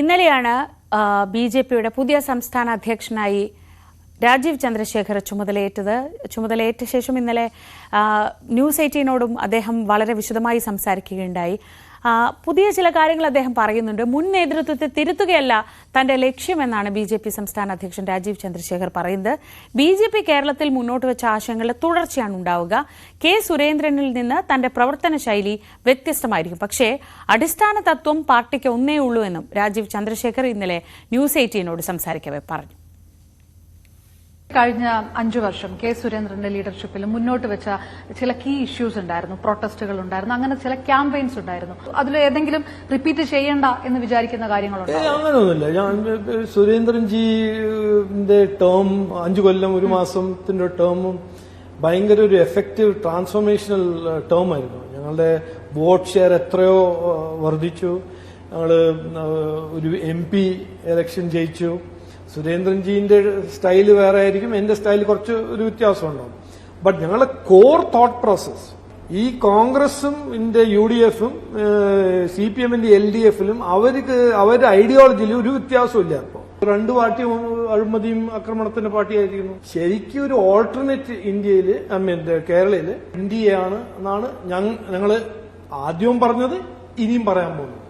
ഇന്നലെയാണ് ബി.ജെ.പിയുടെ പുതിയ സംസ്ഥാന അധ്യക്ഷനായി രാജീവ് ചന്ദ്രശേഖർ ചുമതലയേറ്റ ശേഷം ഇന്നലെ ന്യൂസ് 18നോടും അദ്ദേഹം വളരെ വിശദമായി സംസാരിക്കുകയുണ്ടായി. പുതിയ ചില കാര്യങ്ങൾ അദ്ദേഹം പറയുന്നുണ്ട്. മുൻ നേതൃത്വത്തെ തിരുത്തുകയല്ല തന്റെ ലക്ഷ്യമെന്നാണ് ബി.ജെ.പി സംസ്ഥാന അധ്യക്ഷൻ രാജീവ് ചന്ദ്രശേഖർ പറയുന്നത്. ബി.ജെ.പി കേരളത്തിൽ മുന്നോട്ട് വെച്ച ആശയങ്ങളുടെ തുടർച്ചയാണ് ഉണ്ടാവുക. കെ സുരേന്ദ്രനിൽ നിന്ന് തന്റെ പ്രവർത്തന ശൈലി വ്യത്യസ്തമായിരിക്കും. പക്ഷേ അടിസ്ഥാന തത്വം പാർട്ടിക്ക് ഒന്നേ ഉള്ളൂ എന്നും രാജീവ് ചന്ദ്രശേഖർ ഇന്നലെ ന്യൂസ് 18നോട് സംസാരിക്കവേ പറഞ്ഞു. കഴിഞ്ഞ 5 വർഷം കെ സുരേന്ദ്രന്റെ ലീഡർഷിപ്പിൽ മുന്നോട്ട് വെച്ച ചില കീ ഇഷ്യൂസ് ഉണ്ടായിരുന്നു, പ്രൊട്ടസ്റ്റുകൾ ഉണ്ടായിരുന്നു, അങ്ങനെ ചില ക്യാമ്പയിൻസ് ഉണ്ടായിരുന്നു. അതിൽ ഏതെങ്കിലും റിപ്പീറ്റ് ചെയ്യേണ്ട എന്ന് വിചാരിക്കുന്ന കാര്യങ്ങളുണ്ട്? അങ്ങനെയൊന്നുമില്ല. ഞാൻ സുരേന്ദ്രൻജിന്റെ ടേം 5 കൊല്ലം 1 മാസത്തിന്റെ ടേമും ഭയങ്കര ഒരു എഫക്റ്റീവ് ട്രാൻസ്ഫോർമേഷണൽ ടേം ആയിരുന്നു. ഞങ്ങളുടെ വോട്ട് ഷെയർ എത്രയോ വർദ്ധിച്ചു. ഞങ്ങള് ഒരു MP ഇലക്ഷൻ ജയിച്ചു. സുരേന്ദ്രൻജിന്റെ സ്റ്റൈല് വേറെ ആയിരിക്കും, എന്റെ സ്റ്റൈൽ കുറച്ച് ഒരു വ്യത്യാസം ഉണ്ടാവും. ബട്ട് ഞങ്ങളുടെ കോർ തോട്ട് പ്രോസസ് ഈ കോൺഗ്രസും UDF-ഉം CPM-ന്റെ LDF-ലും അവരുടെ ഐഡിയോളജിയിൽ ഒരു വ്യത്യാസമില്ല. ഇപ്പൊ 2 പാർട്ടി അഴിമതിയും ആക്രമണത്തിന്റെ പാർട്ടിയായിരിക്കുന്നു. ശരിക്കും ഒരു ഓൾട്ടർനേറ്റ് ഇന്ത്യയില് കേരളയില് ഇന്ത്യയാണ് എന്നാണ് ഞങ്ങള് ആദ്യവും പറഞ്ഞത്, ഇനിയും പറയാൻ പോകുന്നത്.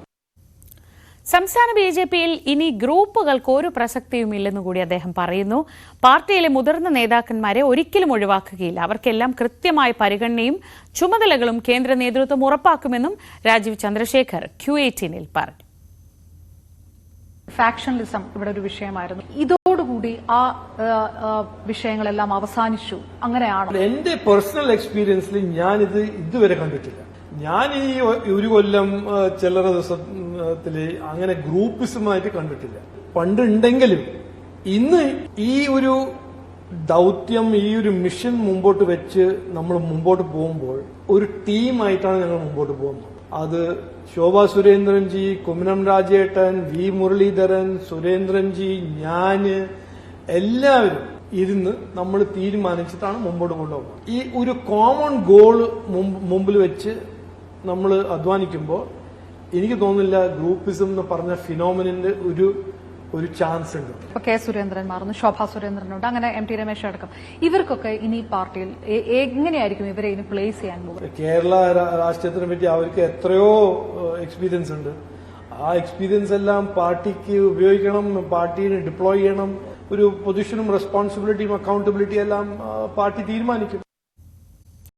സംസ്ഥാന ബി.ജെ.പിയിൽ ഇനി ഗ്രൂപ്പുകൾക്ക് ഒരു പ്രസക്തിയുമില്ലെന്ന് കൂടി അദ്ദേഹം പറയുന്നു. പാർട്ടിയിലെ മുതിർന്ന നേതാക്കന്മാരെ ഒരിക്കലും ഒഴിവാക്കുകയില്ല. അവർക്കെല്ലാം കൃത്യമായ പരിഗണനയും ചുമതലകളും കേന്ദ്ര നേതൃത്വം ഉറപ്പാക്കുമെന്നും രാജീവ് ചന്ദ്രശേഖർ Q18-ൽ പറഞ്ഞു. ഫാക്ഷനലിസം ഇവിടെ ഒരു വിഷയമായിരുന്നു. ഇതോടുകൂടി ആ വിഷയങ്ങളെല്ലാം അവസാനിച്ചു, അങ്ങനെയാണ് എന്റെ പേഴ്സണൽ എക്സ്പീരിയൻസിൽ ഞാനിത് ഇതുവരെ കണ്ടിട്ടില്ല. ഞാൻ ഈ 1 കൊല്ലം ചില്ലറ ദിവസത്തില് അങ്ങനെ ഗ്രൂപ്പിസമായിട്ട് കണ്ടിട്ടില്ല. പണ്ടുണ്ടെങ്കിലും ഇന്ന് ഈ ഒരു ദൗത്യം, ഈ ഒരു മിഷൻ മുമ്പോട്ട് വെച്ച് നമ്മൾ മുമ്പോട്ട് പോകുമ്പോൾ ഒരു ടീമായിട്ടാണ് ഞങ്ങൾ മുമ്പോട്ട് പോകുന്നത്. അത് ശോഭാ സുരേന്ദ്രൻജി, കുമ്മനം രാജേട്ടൻ, V മുരളീധരൻ, സുരേന്ദ്രൻജി, ഞാന് എല്ലാവരും ഇരുന്ന് നമ്മൾ തീരുമാനിച്ചിട്ടാണ് മുമ്പോട്ട് കൊണ്ടുപോകുന്നത്. ഈ ഒരു കോമൺ ഗോൾ മുമ്പിൽ വെച്ച് നമ്മൾ അധ്വാനിക്കുമ്പോൾ എനിക്ക് തോന്നുന്നില്ല ഗ്രൂപ്പിസം എന്ന് പറഞ്ഞ ഫിനോമിനന്റെ ഒരു ചാൻസ് ഉണ്ട്. ഇപ്പൊ കെ സുരേന്ദ്രൻ മാറുന്നു, ശോഭാ സുരേന്ദ്രനുണ്ട്, അങ്ങനെ MT രമേശ് അടക്കം. ഇവർക്കൊക്കെ ഇനി പാർട്ടിയിൽ എങ്ങനെയായിരിക്കും ഇവരെ ഇനി പ്ലേസ് ചെയ്യാൻ പോകുന്നത്? കേരള രാഷ്ട്രീയത്തിനെ പറ്റി അവർക്ക് എത്രയോ എക്സ്പീരിയൻസ് ഉണ്ട്. ആ എക്സ്പീരിയൻസ് എല്ലാം പാർട്ടിക്ക് ഉപയോഗിക്കണം, പാർട്ടിയെ ഡിപ്ലോയ് ചെയ്യണം. ഒരു പൊസിഷനും റെസ്പോൺസിബിലിറ്റിയും അക്കൌണ്ടബിലിറ്റി എല്ലാം പാർട്ടി തീരുമാനിക്കും.